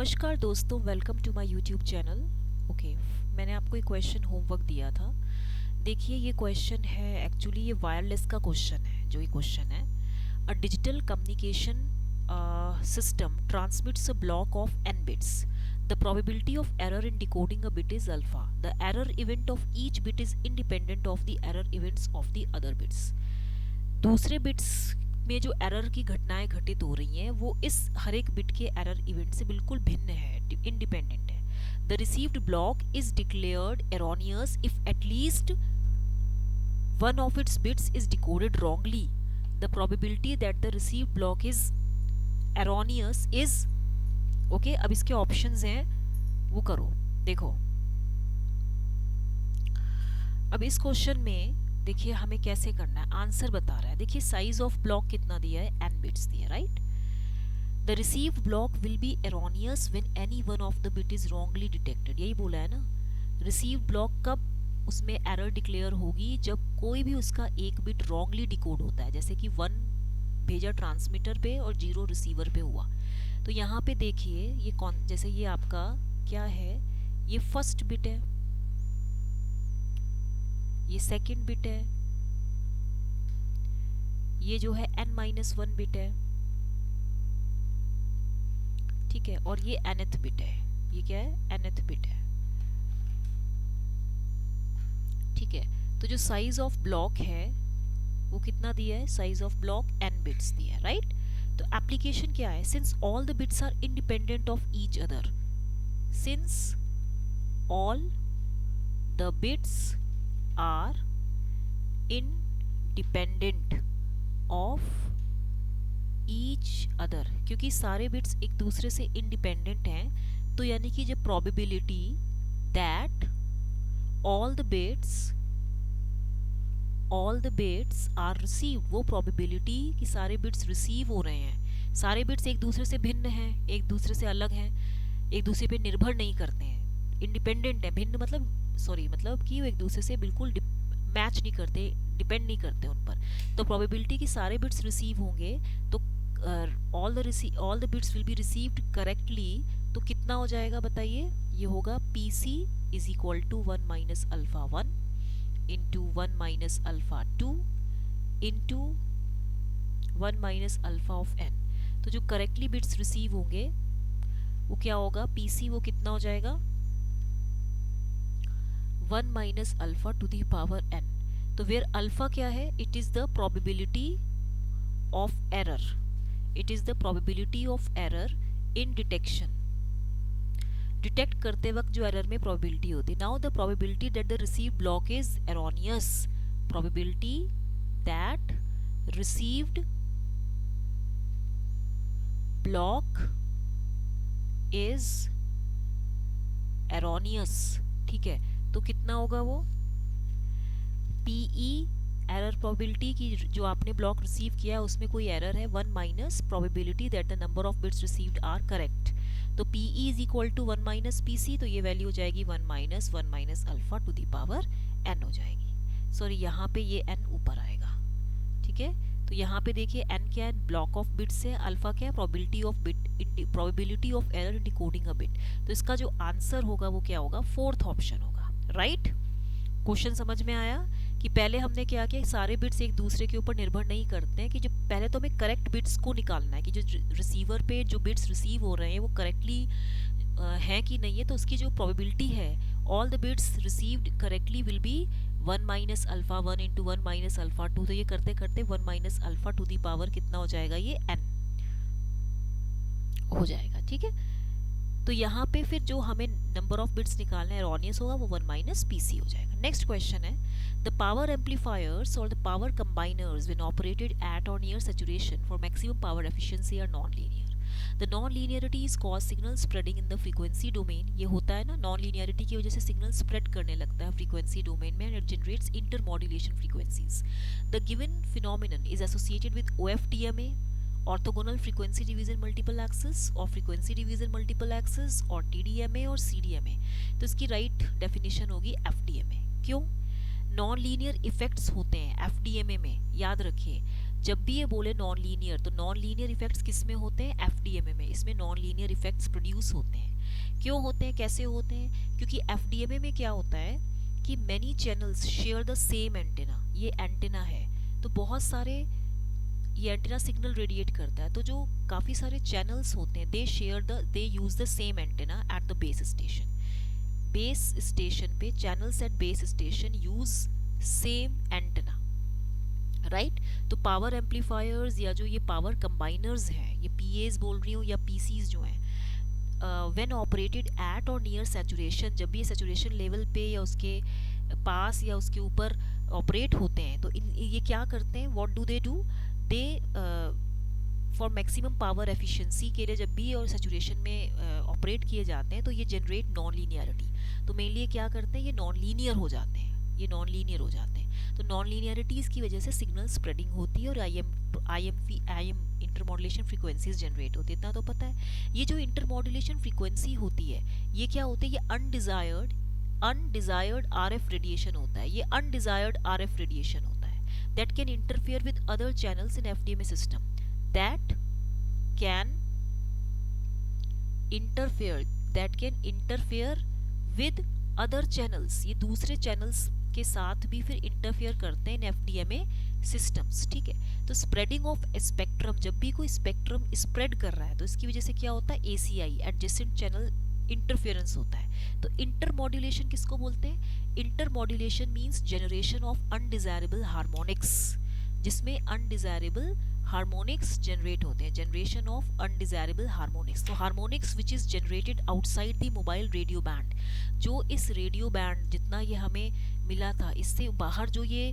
नमस्कार दोस्तों, welcome to my YouTube channel. Okay, मैंने आपको एक क्वेश्चन होमवर्क दिया था। देखिए, ये क्वेश्चन है, एक्चुअली ये वायरलेस का क्वेश्चन है। जो ये क्वेश्चन है, a digital communication system transmits a block of n bits. The probability of error in decoding a bit is alpha. The error event of each bit is independent of the error events of the other bits. दूसरे bits में जो error की घटनाएं घटित हो रही हैं वो इस हर एक बिट के एरर इवेंट से बिल्कुल भिन्न है, इंडिपेंडेंट है। The received block is declared erroneous if at least one of its bits is decoded wrongly. The probability that the received block is erroneous is okay. अब इसके ऑप्शंस हैं, वो करो, देखो। अब इस क्वेश्चन में देखिए हमें कैसे करना है, आंसर बता रहा है। देखिए साइज ऑफ ब्लॉक कितना दिया है, n बिट्स दिया है, right. The received block will be erroneous when any one of the bit is wrongly detected, यही बोला है ना। रिसीव्ड ब्लॉक कब उसमें एरर डिक्लेयर होगी, जब कोई भी उसका एक बिट रॉन्गली डिकोड होता है, जैसे कि 1 भेजा ट्रांसमीटर पे और 0 रिसीवर पे हुआ। तो यहाँ पे देखिए ये कौन, जैसे ये आपका क्या है, ये फर्स्ट बिट है, ये सेकंड बिट है, ये जो है n-1 बिट है, ठीक है, और ये nth बिट है। ये क्या है, nth बिट है, ठीक है। तो जो साइज ऑफ ब्लॉक है वो कितना दिया है, size of block n bits दिया है, राइट। तो एप्लीकेशन क्या है, since all the bits are independent of each other, since all the bits are independent of each other, क्योंकि सारे बिट्स एक दूसरे से इंडिपेंडेंट हैं, तो यानी कि जो probability that all the bits are received, वो प्रोबेबिलिटी कि सारे बिट्स रिसीव हो रहे हैं, सारे बिट्स एक दूसरे से भिन्न हैं, एक दूसरे से अलग हैं, एक दूसरे पे निर्भर नहीं करते हैं, इंडिपेंडेंट है। भिन्न मतलब मतलब कि वो एक दूसरे से बिल्कुल मैच नहीं करते, डिपेंड नहीं करते उन पर। तो प्रोबेबिलिटी कि सारे बिट्स रिसीव होंगे, तो all the bits will be received correctly, तो कितना हो जाएगा बताइए, ये होगा PC is equal to 1 minus alpha 1 into 1 minus alpha 2 into 1 minus alpha of n। तो जो करेक्टली बिट्स रिसीव होंगे वो क्या होगा, PC वो कितना हो जाएगा, 1 minus alpha to the power n। तो वेयर अल्फा क्या है, it is the probability of error, it is the probability of error in detection, detect करते वक्त जो एरर में प्रोबेबिलिटी होती है। Now the probability that the received block is erroneous, probability that received block is erroneous, ठीक है। तो कितना होगा वो, PE एरर प्रोबेबिलिटी की जो आपने ब्लॉक रिसीव किया है उसमें कोई एरर है, 1 minus probability that the number of bits received are correct. तो PE is equal to 1 minus PC, तो ये वैल्यू हो जाएगी 1 minus alpha to the power n हो जाएगी। सॉरी, यहाँ पे ये n ऊपर आएगा, ठीक है। तो यहाँ पे देखिए n क्या है, ब्लॉक ऑफ बिट्स है, अल्फा क्या है, probability of error decoding a bit. तो इसका जो आंसर होगा वो क्या होगा, फोर्थ ऑप्शन होगा, राइट। क्वेश्चन समझ में आया कि पहले हमने क्या किया, सारे बिट्स एक दूसरे के ऊपर निर्भर नहीं करते हैं, कि जो पहले तो हमें करेक्ट बिट्स को निकालना है कि जो रिसीवर पे जो बिट्स रिसीव हो रहे हैं वो करेक्टली हैं कि नहीं है। तो उसकी जो प्रोबेबिलिटी है, all the bits received correctly will be 1 minus alpha 1 into 1 minus alpha 2। तो ये करते करते 1 minus alpha to the power कितना हो जाएगा, ये n हो जाएगा, ठीक है। तो यहाँ पे फिर जो हमें नंबर ऑफ बिट्स निकालना है एरोनियस होगा, वो 1 माइनस PC हो जाएगा। नेक्स्ट क्वेश्चन है, द पावर एम्पलीफायर्स और the power combiners when operated at और near saturation for maximum power efficiency are non linear. The non linearity is cause signal spreading in the frequency domain. ये होता है ना, non linearity की वजह से signal spread करने लगता है फ्रीक्वेंसी डोमेन में, and it generates intermodulation frequencies. The given phenomenon is associated with OFDMA, orthogonal frequency division multiple axis, और फ्रीक्वेंसी डिवीजन मल्टीपल एक्सिस, और TDMA और CDMA। तो इसकी राइट डेफिनेशन होगी FDMA। क्यों, नॉन लीनियर इफेक्ट्स होते हैं FDMA में, याद रखिए। जब भी ये बोले नॉन लीनियर, तो नॉन लीनियर इफेक्ट्स किस में होते हैं? एफडीएमए में। इसमें नॉन लीनियर इफेक्ट्स प्रोड्यूस होते हैं। क्यों होते हैं, कैसे होते हैं? क्योंकि एफडीएमए में क्या होता है कि many channels share the same antenna. ये एंटेना है तो बहुत सारे ये एंटेना सिग्नल रेडिएट करता है, तो जो काफ़ी सारे चैनल्स होते हैं they use the same antenna at the base station. Base station पे channels at base station use same antenna, right. तो पावर एम्पलीफायर्स या जो ये पावर कंबाइनर्स हैं, ये पीएस बोल रही हूँ या पीसीज जो हैं, व्हेन ऑपरेटेड एट और नियर सैचुरेशन, जब भी ये सैचुरेशन लेवल पे या उसके पास या उसके ऊपर ऑपरेट होते हैं, तो ये क्या करते हैं? What do they for maximum power efficiency के लिए जब भी और सैचुरेशन में ऑपरेट किए जाते हैं तो ये जनरेट नॉन लीनियरिटी। तो मेनली क्या करते हैं? ये नॉन लीनियर हो जाते हैं, ये नॉन लीनियर हो जाते हैं। तो नॉन लीनियरिटीज़ की वजह से सिग्नल स्प्रेडिंग होती है और I am intermodulation frequencies generate होती है। इतना तो पता है। ये जो इंटरमॉड्यूलेशन फ्रीक्वेंसी होती है ये क्या होती है? ये अनडिजायर्ड आरएफ रेडिएशन होता है। ये अनडिजायर्ड आरएफ रेडिएशन होता है that can interfere with other channels in FDMA system, that can interfere with other channels. ये दूसरे चैनल्स के साथ भी फिर इंटरफेयर करते हैं इन एफडीएमए सिस्टम्स, ठीक है। तो स्प्रेडिंग ऑफ स्पेक्ट्रम, जब भी कोई स्पेक्ट्रम स्प्रेड कर रहा है तो इसकी वजह से क्या होता है? एसीआई, एडजेसेंट चैनल इंटरफेरेंस होता है। तो इंटरमॉड्यूलेशन किसको बोलते हैं? Intermodulation means generation of undesirable harmonics, जिसमें अनडिजायरेबल हार्मोनिक्स जनरेट होते हैं, जनरेशन ऑफ अनडिजायरेबल हार्मोनिक्स। तो harmonics which is generated outside the mobile radio band, जो इस रेडियो बैंड जितना ये हमें मिला था इससे बाहर जो ये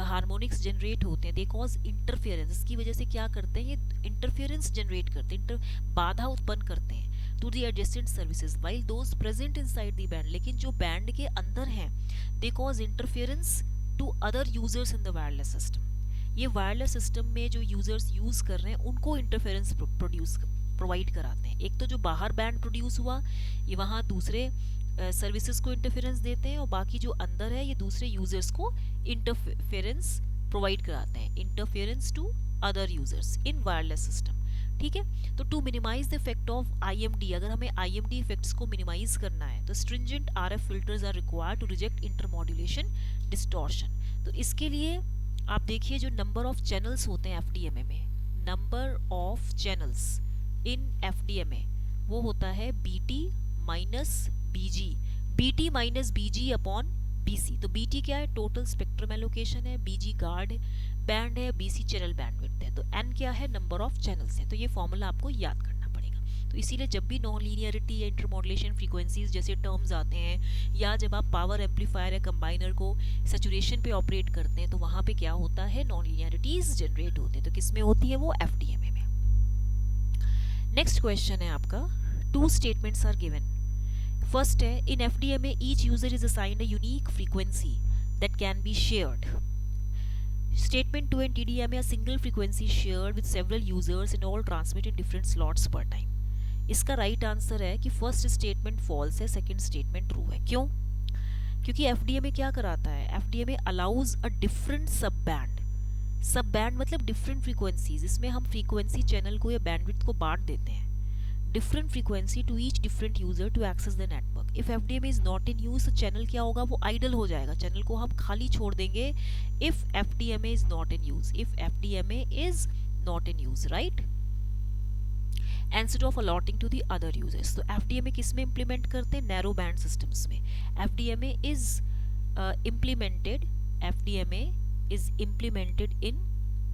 हार्मोनिक्स जनरेट होते हैं, दे कॉज इंटरफेरेंस। इसकी वजह से क्या करते हैं? ये इंटरफेरेंस जनरेट करते हैं, बाधा उत्पन्न करते हैं to the adjacent services while those present inside the band. लेकिन जो बैंड के अंदर हैं they cause interference to other users in the wireless system. ये वायरलेस सिस्टम में जो यूजर्स यूज कर रहे हैं उनको इंटरफेरेंस प्रोवाइड कराते हैं। एक तो जो बाहर बैंड प्रोड्यूस हुआ ये वहाँ दूसरे सर्विसेज को इंटरफेरेंस देते हैं, और बाकी जो अंदर है ये दूसरे यूजर्स को इंटरफेरेंस प्रोवाइड कराते हैं, interference to other users in wireless system, ठीक है। तो to minimize the effect of IMD, अगर हमें आईएमडी इफेक्ट्स को मिनिमाइज करना है तो stringent RF filters are required to reject intermodulation distortion. तो इसके लिए आप देखिए जो नंबर ऑफ चैनल्स होते हैं एफडीएमए में, number of channels in FDMA वो होता है बीटी माइनस बीजी, बीटी माइनस बीजी अपॉन बीसी। तो बीटी क्या है? टोटल स्पेक्ट्रम एलोकेशन है, बीजी गार्ड बैंड है, बीसी चैनल बैंडविड्थ है, तो एन क्या है? नंबर ऑफ चैनल्स है। तो ये फॉर्मूला आपको याद करना पड़ेगा। तो इसीलिए जब भी नॉन लीनियरिटी या इंटरमॉड्यूलेशन फ्रीक्वेंसीज जैसे टर्म्स आते हैं, या जब आप पावर एम्पलीफायर या कंबाइनर को सैचुरेशन पे ऑपरेट करते हैं तो वहाँ पे क्या होता है? नॉन लीनियरिटीज जनरेट होते हैं। तो किस में होती है वो? एफडीएमए में। नेक्स्ट क्वेश्चन है आपका, two statements are given. First है, in FDMA each user is assigned a unique frequency that can be shared. Statement 2 in TDMA, a single frequency shared with several users and all transmit in different slots per time. इसका right answer है कि first statement false है, second statement true है। क्यों? क्योंकि FDMA क्या कराता है? एफडीएमए अलाउज अ डिफरेंट सब बैंड मतलब डिफरेंट फ्रीक्वेंसीज। इसमें हम फ्रीक्वेंसी चैनल को या बैंडविड्थ को बांट देते हैं, different frequency to each different user to access the network. If FDMA is not in use तो चैनल क्या होगा? वो आइडल हो जाएगा, चैनल को हम खाली छोड़ देंगे। If FDMA is not in use, if FDMA is not in use, right, instead of allotting to the other users. तो एफडीएमए किस में इंप्लीमेंट करते हैं? नैरो बैंड सिस्टम्स में। FDMA is implemented in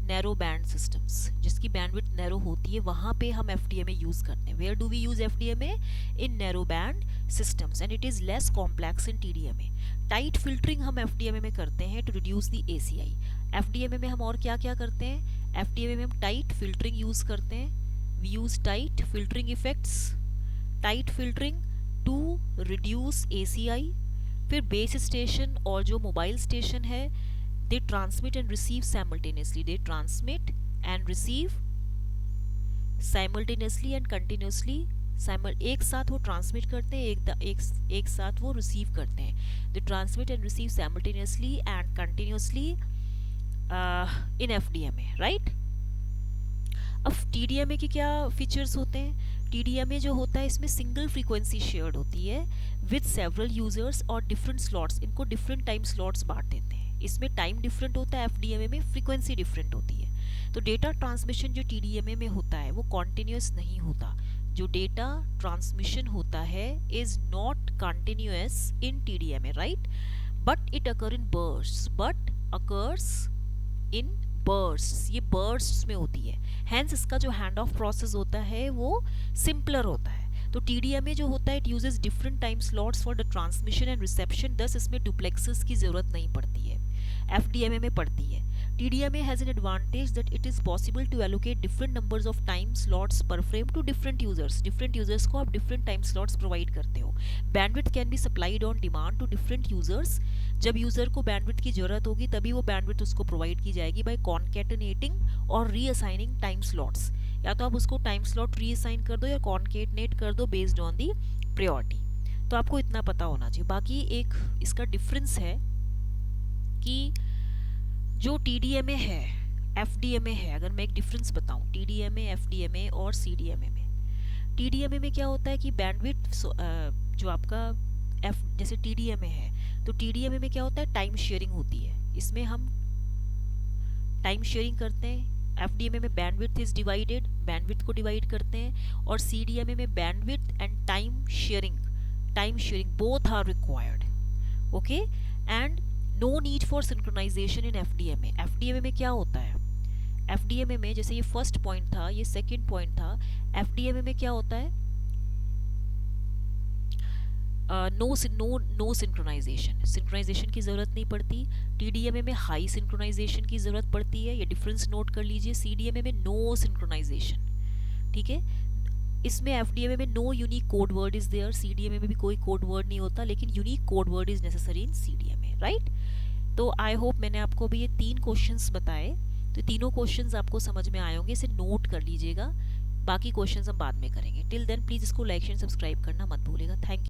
narrow band systems, जिसकी bandwidth narrow होती है, वहाँ पे हम एफडीएमए यूज करते हैं। Where do we use FDMA? In narrow band systems, and it is less complex in TDMA. Tight filtering हम एफडीएमए में करते हैं to reduce the ACI. FDMA में हम और क्या क्या करते हैं? एफडीएमए में हम टाइट फिल्टरिंग यूज करते हैं। We use tight filtering effects, tight filtering to reduce ACI. फिर बेस स्टेशन और जो मोबाइल स्टेशन है, they transmit and receive simultaneously, they transmit and receive simultaneously and continuously, एक साथ वो ट्रांसमिट करते हैं, एक साथ वो रिसीव करते हैं। they transmit and receive simultaneously and continuously in FDMA, right? अब TDMA के क्या फीचर्स होते हैं? TDMA जो होता है इसमें सिंगल फ्रीक्वेंसी शेयर्ड होती है विद सेवरल यूजर्स और डिफरेंट स्लॉट्स, इनको डिफरेंट टाइम स्लॉट्स बांट देते हैं। इसमें टाइम डिफरेंट होता है, FDMA में फ्रीक्वेंसी डिफरेंट होती है। तो डेटा ट्रांसमिशन जो TDMA में होता है वो कॉन्टिन्यूस नहीं होता। जो डेटा ट्रांसमिशन होता है is not continuous in TDMA, right? But it occur in bursts, but occurs in bursts, ये बर्स्ट्स में होती है। हैंस इसका जो हैंड ऑफ प्रोसेस होता है वो सिंपलर होता है। तो TDMA जो होता है it uses different time slots for the transmission and reception, दस इसमें डुप्लेक्सेस की जरूरत नहीं पड़ती है, FDMA में पड़ती है। TDMA has an advantage that it is possible to allocate different numbers of time slots per frame to different users. Different users को आप different time slots provide करते हो। Bandwidth can be supplied on demand to different users. जब user को bandwidth की ज़रूरत होगी तभी वो बैंडविड्थ उसको प्रोवाइड की जाएगी बाय कॉन्केटनेटिंग और रीअसाइनिंग टाइम स्लॉट्स। या तो आप उसको टाइम स्लॉट रीअसाइन कर दो या कॉन्केटनेट कर दो बेस्ड ऑन दी प्रायोरिटी। तो आपको इतना पता होना चाहिए। बाकी एक इसका डिफरेंस है कि जो TDMA है, FDMA है, अगर मैं एक डिफरेंस बताऊं TDMA, FDMA और CDMA में। TDMA में क्या होता है कि बैंडविड्थ जो आपका जैसे TDMA है तो TDMA में क्या होता है, टाइम शेयरिंग होती है। इसमें हम टाइम शेयरिंग करते हैं। FDMA में बैंडविड्थ इज डिवाइडेड, बैंडविड्थ को डिवाइड करते हैं। और CDMA में bandwidth and time sharing both are required, okay. And no need for synchronization in FDMA। FDMA में क्या होता है, FDMA में जैसे ये फर्स्ट पॉइंट था, ये सेकंड पॉइंट था, FDMA में क्या होता है, नो सिंक्रोनाइजेशन की ज़रूरत नहीं पड़ती। TDMA में हाई सिंक्रोनाइजेशन की ज़रूरत पड़ती है, ये डिफरेंस नोट कर लीजिए। CDMA में नो सिंक्रोनाइजेशन, ठीक है। इसमें FDMA में no unique code word is there, CDMA में भी कोई कोड वर्ड नहीं होता, लेकिन unique code word is necessary in CDMA, right. तो आई होप मैंने आपको भी ये 3 क्वेश्चंस बताए, तो तीनों क्वेश्चंस आपको समझ में आए होंगे, इसे नोट कर लीजिएगा। बाकी क्वेश्चंस हम बाद में करेंगे। टिल देन प्लीज़ इसको लाइक एंड सब्सक्राइब करना मत भूलिएगा। Thank you.